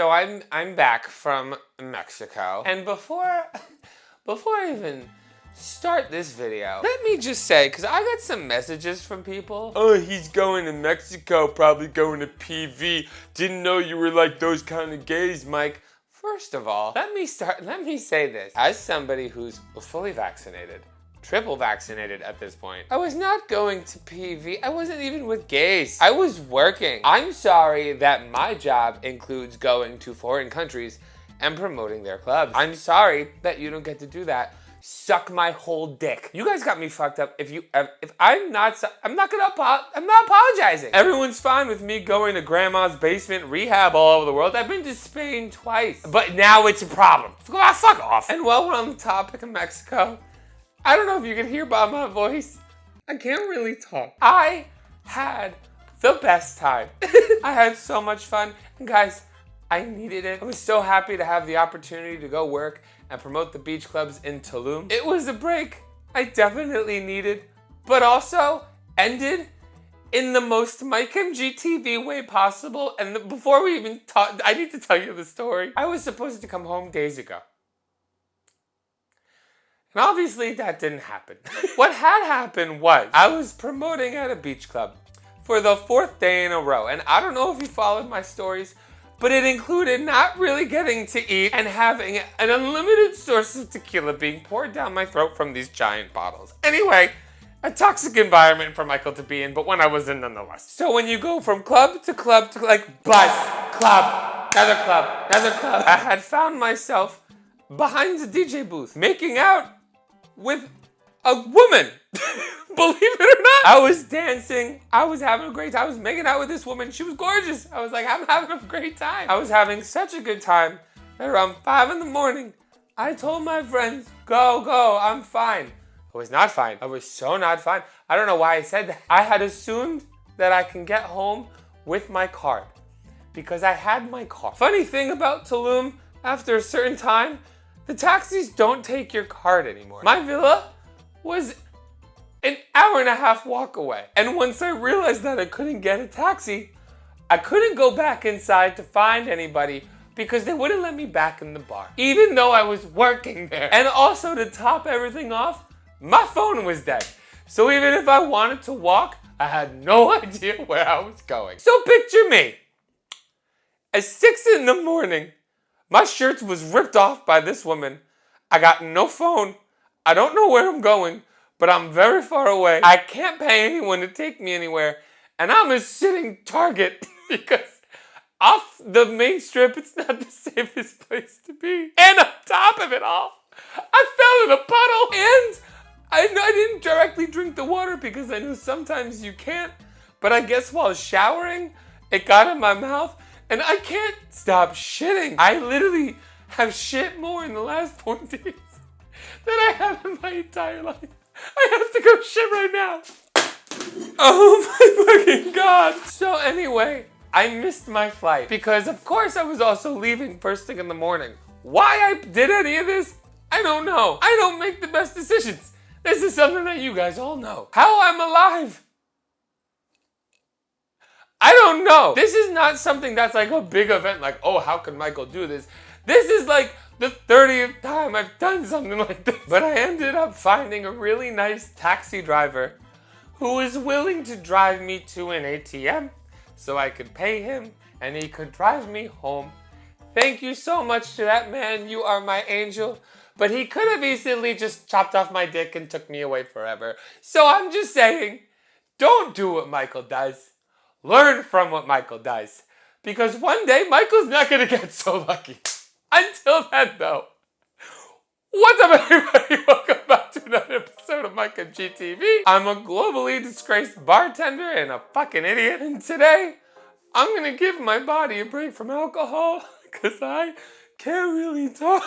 So I'm back from Mexico, and before I even start this video, let me just say, because I got some messages from people. Oh, he's going to Mexico, probably going to PV. Didn't know you were like those kind of gays, Mike. First of all, let me say this. As somebody who's fully vaccinated, triple vaccinated at this point, I was not going to PV. I wasn't even with gays. I was working. I'm sorry that my job includes going to foreign countries and promoting their clubs. I'm sorry that you don't get to do that. Suck my whole dick. You guys got me fucked up. If I'm not apologizing. Everyone's fine with me going to grandma's basement rehab all over the world. I've been to Spain twice, but now it's a problem. Fuck off. And while we're on the topic of Mexico, I don't know if you can hear by my voice, I can't really talk. I had the best time. I had so much fun. And guys, I needed it. I was so happy to have the opportunity to go work and promote the beach clubs in Tulum. It was a break I definitely needed, but also ended in the most MikeMGTV way possible. And before we even talk, I need to tell you the story. I was supposed to come home days ago. And obviously that didn't happen. What had happened was I was promoting at a beach club for the 4th day in a row. And I don't know if you followed my stories, but it included not really getting to eat and having an unlimited source of tequila being poured down my throat from these giant bottles. Anyway, a toxic environment for Michael to be in, but one I was in nonetheless. So when you go from club to like bus, club, another club, another club, I had found myself behind the DJ booth making out with a woman. Believe it or not. I was dancing. I was having a great time. I was making out with this woman. She was gorgeous. I was like, I'm having a great time. I was having such a good time that around 5 in the morning, I told my friends, go, I'm fine. I was not fine. I was so not fine. I don't know why I said that. I had assumed that I can get home with my card because I had my car. Funny thing about Tulum, after a certain time, the taxis don't take your card anymore. My villa was an hour-and-a-half walk away. And once I realized that I couldn't get a taxi, I couldn't go back inside to find anybody because they wouldn't let me back in the bar, even though I was working there. And also, to top everything off, my phone was dead. So even if I wanted to walk, I had no idea where I was going. So picture me. At 6 in the morning, my shirt was ripped off by this woman. I got no phone. I don't know where I'm going, but I'm very far away. I can't pay anyone to take me anywhere. And I'm a sitting target because off the main strip, it's not the safest place to be. And on top of it all, I fell in a puddle. And I didn't directly drink the water because I knew sometimes you can't. But I guess while showering, it got in my mouth. And I can't stop shitting. I literally have shit more in the last 4 days than I have in my entire life. I have to go shit right now. Oh my fucking God. So anyway, I missed my flight because of course I was also leaving first thing in the morning. Why I did any of this, I don't know. I don't make the best decisions. This is something that you guys all know. How I'm alive, I don't know. This is not something that's like a big event like, oh, how could Michael do this? This is like the 30th time I've done something like this. But I ended up finding a really nice taxi driver who was willing to drive me to an ATM so I could pay him and he could drive me home. Thank you so much to that man. You are my angel. But he could have easily just chopped off my dick and took me away forever. So I'm just saying, don't do what Michael does. Learn from what Michael does. Because one day, Michael's not going to get so lucky. Until then, though, what's up, everybody? Welcome back to another episode of MikeMGTV. I'm a globally disgraced bartender and a fucking idiot. And today, I'm going to give my body a break from alcohol because I can't really talk.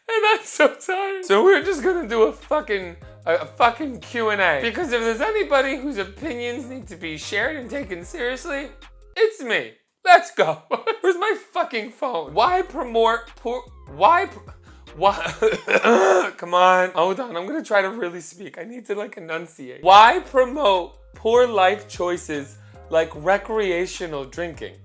And I'm so tired. So we're just going to do a fucking Q&A. Because if there's anybody whose opinions need to be shared and taken seriously, it's me. Let's go. Where's my fucking phone? Why promote poor... Why... Come on. Hold on. I'm going to try to really speak. I need to like enunciate. Why promote poor life choices like recreational drinking?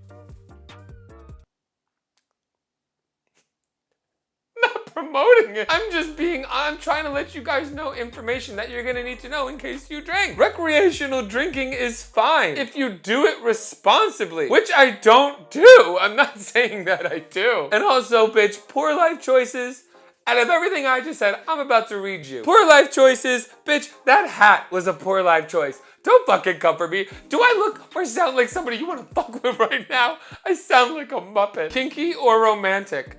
promoting it. I'm trying to let you guys know information that you're gonna need to know in case you drink. Recreational drinking is fine if you do it responsibly, which I don't do. I'm not saying that I do. And also, bitch, poor life choices. Out of everything I just said, I'm about to read you. Poor life choices, bitch, that hat was a poor life choice. Don't fucking come for me. Do I look or sound like somebody you want to fuck with right now? I sound like a Muppet. Kinky or romantic?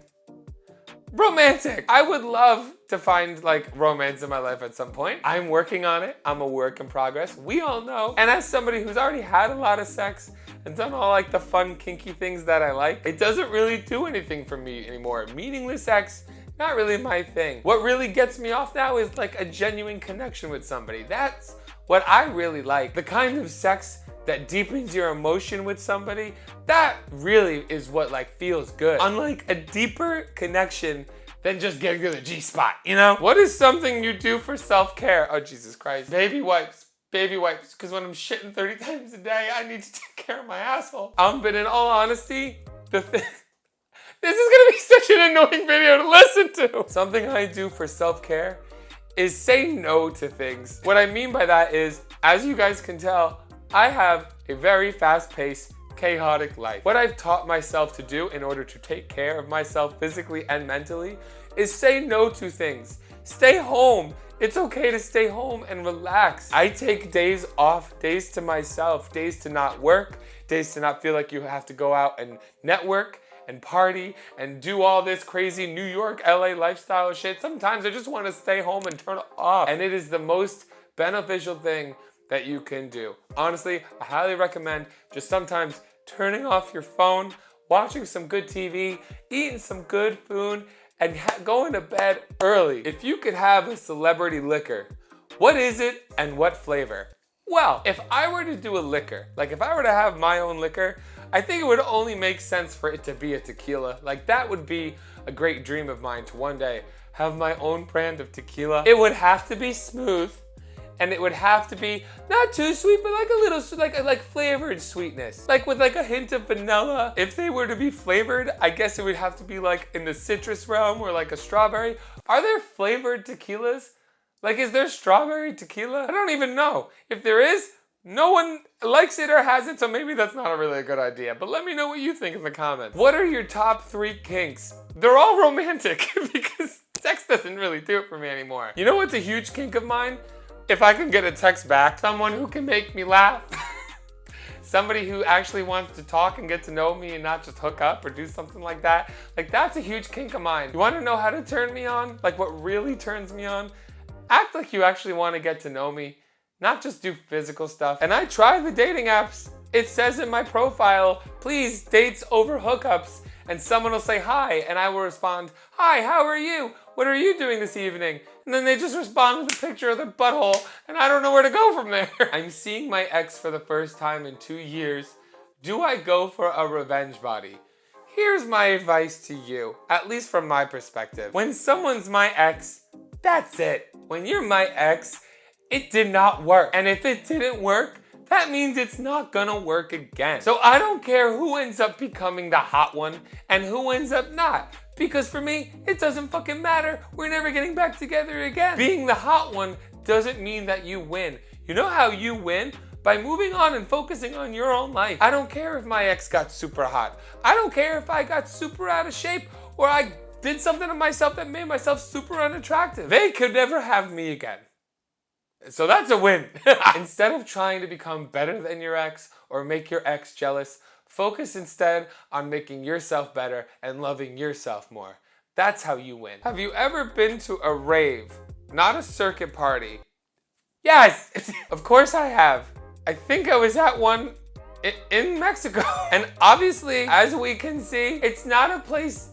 Romantic. I would love to find like romance in my life at some point. I'm working on it. I'm a work in progress. We all know. And as somebody who's already had a lot of sex and done all like the fun kinky things that I like, it doesn't really do anything for me anymore. Meaningless sex, not really my thing. What really gets me off now is like a genuine connection with somebody. That's what I really like. The kind of sex that deepens your emotion with somebody, that really is what like feels good. Unlike a deeper connection than just getting to the G-spot, you know? What is something you do for self-care? Oh, Jesus Christ. Baby wipes. Baby wipes. Because when I'm shitting 30 times a day, I need to take care of my asshole. But in all honesty, this is gonna be such an annoying video to listen to. Something I do for self-care is say no to things. What I mean by that is, as you guys can tell, I have a very fast-paced, chaotic life. What I've taught myself to do in order to take care of myself physically and mentally is say no to things. Stay home. It's okay to stay home and relax. I take days off, days to myself, days to not work, days to not feel like you have to go out and network and party and do all this crazy New York, LA lifestyle shit. Sometimes I just want to stay home and turn it off. And it is the most beneficial thing that you can do. Honestly, I highly recommend just sometimes turning off your phone, watching some good TV, eating some good food, and going to bed early. If you could have a celebrity liquor, what is it and what flavor? Well, if I were to do a liquor, like if I were to have my own liquor, I think it would only make sense for it to be a tequila. Like that would be a great dream of mine to one day have my own brand of tequila. It would have to be smooth. And it would have to be not too sweet, but like a little, like flavored sweetness. Like with like a hint of vanilla. If they were to be flavored, I guess it would have to be like in the citrus realm or like a strawberry. Are there flavored tequilas? Like, is there strawberry tequila? I don't even know. If there is, no one likes it or has it, so maybe that's not a really good idea. But let me know what you think in the comments. What are your top 3 kinks? They're all romantic because sex doesn't really do it for me anymore. You know what's a huge kink of mine? If I can get a text back, someone who can make me laugh. Somebody who actually wants to talk and get to know me and not just hook up or do something like that. Like that's a huge kink of mine. You want to know how to turn me on? Like what really turns me on? Act like you actually want to get to know me, not just do physical stuff. And I try the dating apps. It says in my profile, please dates over hookups. And someone will say hi and I will respond, hi, how are you? What are you doing this evening? And then they just respond with a picture of their butthole and I don't know where to go from there. I'm seeing my ex for the first time in 2 years. Do I go for a revenge body? Here's my advice to you, at least from my perspective. When someone's my ex, that's it. When you're my ex, it did not work. And if it didn't work, that means it's not gonna work again. So I don't care who ends up becoming the hot one and who ends up not. Because for me, it doesn't fucking matter. We're never getting back together again. Being the hot one doesn't mean that you win. You know how you win? By moving on and focusing on your own life. I don't care if my ex got super hot. I don't care if I got super out of shape or I did something to myself that made myself super unattractive. They could never have me again. So that's a win. Instead of trying to become better than your ex or make your ex jealous, focus instead on making yourself better and loving yourself more. That's how you win. Have you ever been to a rave? Not a circuit party. Yes! Of course I have. I think I was at one in Mexico. And obviously, as we can see, it's not a place.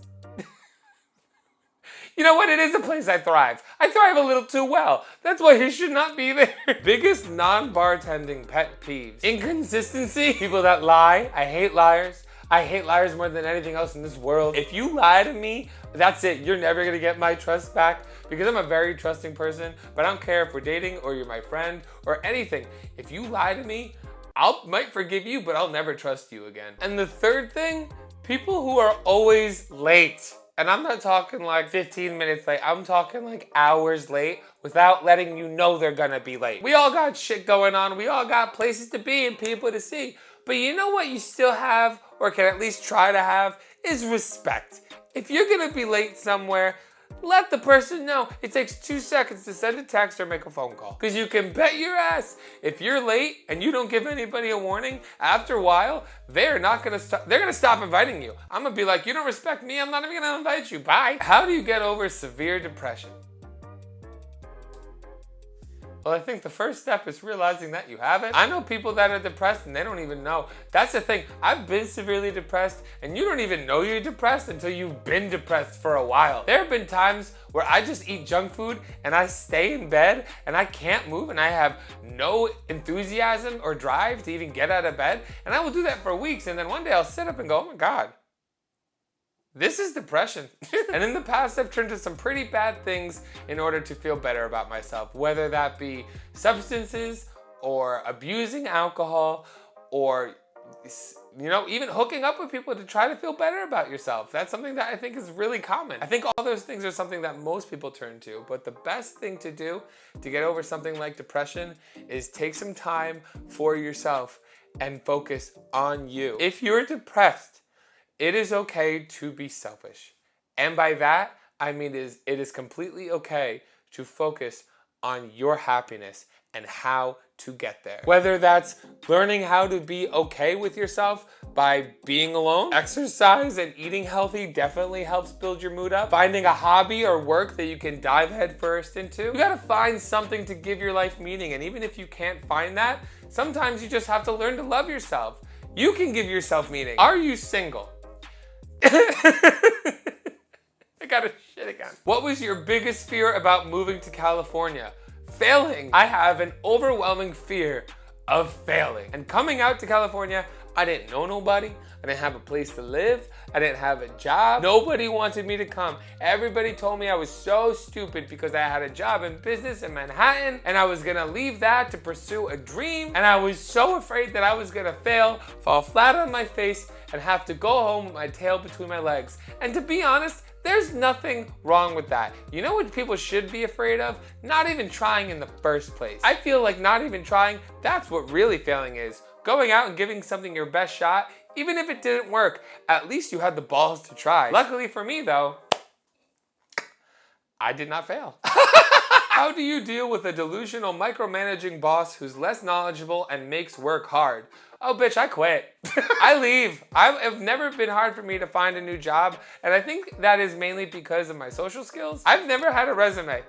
You know what? It is a place I thrive. I thrive a little too well. That's why you should not be there. Biggest non-bartending pet peeves. Inconsistency. People that lie. I hate liars. I hate liars more than anything else in this world. If you lie to me, that's it. You're never gonna get my trust back because I'm a very trusting person, but I don't care if we're dating or you're my friend or anything. If you lie to me, I might forgive you, but I'll never trust you again. And the third thing, people who are always late. And I'm not talking like 15 minutes late. I'm talking like hours late without letting you know they're gonna be late. We all got shit going on. We all got places to be and people to see. But you know what you still have, or can at least try to have, is respect. If you're gonna be late somewhere, let the person know. It takes 2 seconds to send a text or make a phone call. Because you can bet your ass, if you're late and you don't give anybody a warning, after a while, they're gonna stop inviting you. I'm gonna be like, you don't respect me, I'm not even gonna invite you, bye. How do you get over severe depression? Well, I think the first step is realizing that you have it. I know people that are depressed and they don't even know. That's the thing. I've been severely depressed and you don't even know you're depressed until you've been depressed for a while. There have been times where I just eat junk food and I stay in bed and I can't move and I have no enthusiasm or drive to even get out of bed. And I will do that for weeks, and then one day I'll sit up and go, oh my God, this is depression. And in the past, I've turned to some pretty bad things in order to feel better about myself, whether that be substances or abusing alcohol or, you know, even hooking up with people to try to feel better about yourself. That's something that I think is really common. I think all those things are something that most people turn to, but the best thing to do to get over something like depression is take some time for yourself and focus on you. If you're depressed, it is okay to be selfish. And by that, I mean it is completely okay to focus on your happiness and how to get there. Whether that's learning how to be okay with yourself by being alone, exercise and eating healthy definitely helps build your mood up. Finding a hobby or work that you can dive headfirst into. You gotta find something to give your life meaning, and even if you can't find that, sometimes you just have to learn to love yourself. You can give yourself meaning. Are you single? I gotta shit again. What was your biggest fear about moving to California? Failing. I have an overwhelming fear of failing. And coming out to California, I didn't know nobody. I didn't have a place to live. I didn't have a job. Nobody wanted me to come. Everybody told me I was so stupid because I had a job in business in Manhattan and I was gonna leave that to pursue a dream. And I was so afraid that I was gonna fail, fall flat on my face, and have to go home with my tail between my legs. And to be honest, there's nothing wrong with that. You know what people should be afraid of? Not even trying in the first place. I feel like not even trying, that's what really failing is. Going out and giving something your best shot, even if it didn't work, at least you had the balls to try. Luckily for me though, I did not fail. How do you deal with a delusional micromanaging boss who's less knowledgeable and makes work hard? Oh bitch, I quit. I leave. It's never been hard for me to find a new job, and I think that is mainly because of my social skills. I've never had a resume.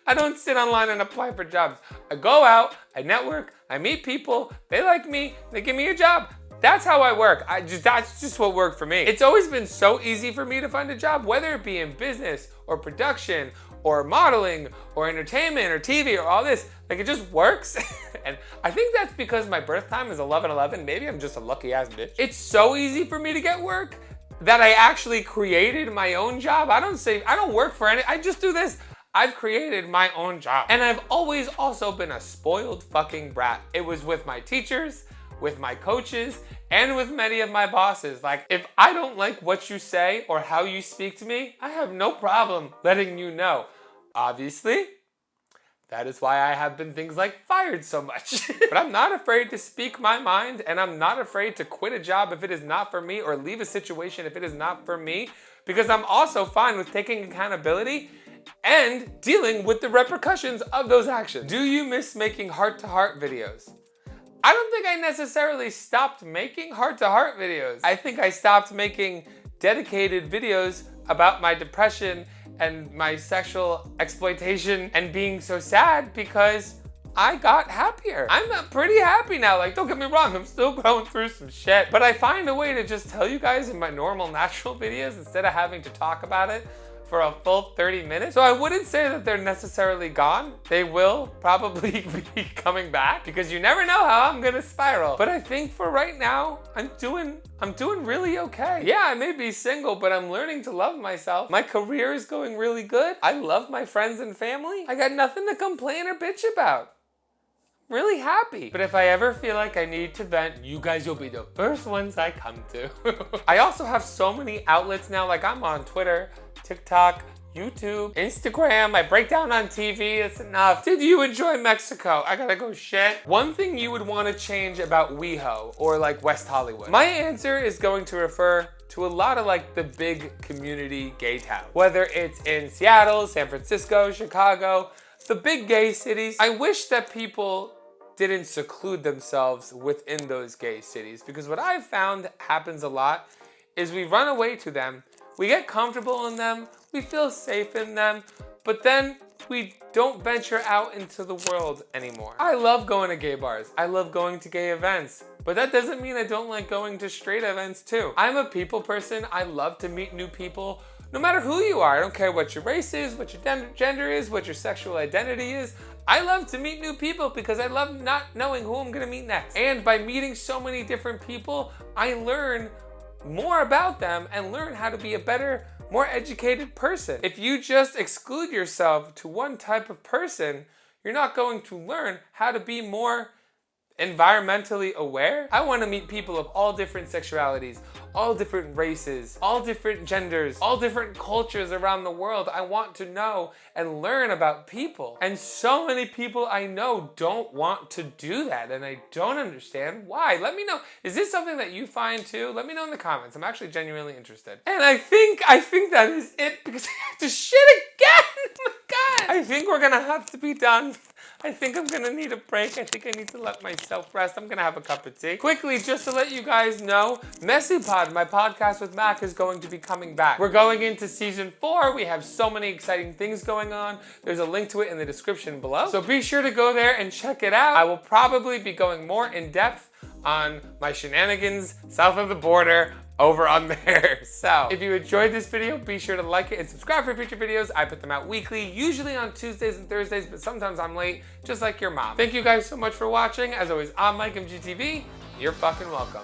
I don't sit online and apply for jobs. I go out, I network, I meet people, they like me, they give me a job. That's how I work. That's just what worked for me. It's always been so easy for me to find a job, whether it be in business or production or modeling or entertainment or TV or all this. Like, it just works. And I think that's because my birth time is 11/11. Maybe I'm just a lucky ass bitch. It's so easy for me to get work that I actually created my own job. I don't work for any, I just do this. I've created my own job. And I've always also been a spoiled fucking brat. It was with my teachers, with my coaches, and with many of my bosses. Like, if I don't like what you say or how you speak to me, I have no problem letting you know. Obviously, that is why I have been things like fired so much. But I'm not afraid to speak my mind, and I'm not afraid to quit a job if it is not for me, or leave a situation if it is not for me, because I'm also fine with taking accountability and dealing with the repercussions of those actions. Do you miss making heart-to-heart videos? I don't think I necessarily stopped making heart-to-heart videos. I think I stopped making dedicated videos about my depression and my sexual exploitation and being so sad because I got happier. I'm pretty happy now. Like, don't get me wrong, I'm still going through some shit, but I find a way to just tell you guys in my normal, natural videos instead of having to talk about it for a full 30 minutes. So I wouldn't say that they're necessarily gone. They will probably be coming back because you never know how I'm gonna spiral. But I think for right now, I'm doing really okay. Yeah, I may be single, but I'm learning to love myself. My career is going really good. I love my friends and family. I got nothing to complain or bitch about. really happy. But if I ever feel like I need to vent, you guys will be the first ones I come to. I also have so many outlets now, like I'm on Twitter, TikTok, YouTube, Instagram, I break down on TV, it's enough. Did you enjoy Mexico? I gotta go shit. One thing you would want to change about WeHo or like West Hollywood. My answer is going to refer to a lot of like the big community gay towns. Whether it's in Seattle, San Francisco, Chicago, the big gay cities. I wish that people didn't seclude themselves within those gay cities, because what I've found happens a lot is we run away to them, we get comfortable in them, we feel safe in them, but then we don't venture out into the world anymore. I love going to gay bars. I love going to gay events, but that doesn't mean I don't like going to straight events too. I'm a people person. I love to meet new people, no matter who you are. I don't care what your race is, what your gender is, what your sexual identity is. I love to meet new people because I love not knowing who I'm gonna meet next. And by meeting so many different people, I learn more about them and learn how to be a better, more educated person. If you just exclude yourself to one type of person, you're not going to learn how to be more environmentally aware. I want to meet people of all different sexualities, all different races, all different genders, all different cultures around the world. I want to know and learn about people. And so many people I know don't want to do that, and I don't understand why. Let me know. Is this something that you find too? Let me know in the comments. I'm actually genuinely interested. And I think that is it, because I have to shit again. Oh my God. I think we're gonna have to be done. I think I'm gonna need a break. I think I need to let myself rest. I'm gonna have a cup of tea. Quickly, just to let you guys know, Messy Pod, my podcast with Mac, is going to be coming back. We're going into season 4. We have so many exciting things going on. There's a link to it in the description below. So be sure to go there and check it out. I will probably be going more in depth on my shenanigans south of the border over on there. So if you enjoyed this video, be sure to like it and subscribe for future videos. I put them out weekly, usually on Tuesdays and Thursdays, but sometimes I'm late, just like your mom. Thank you guys so much for watching. As always, I'm MikeMGTV. You're fucking welcome.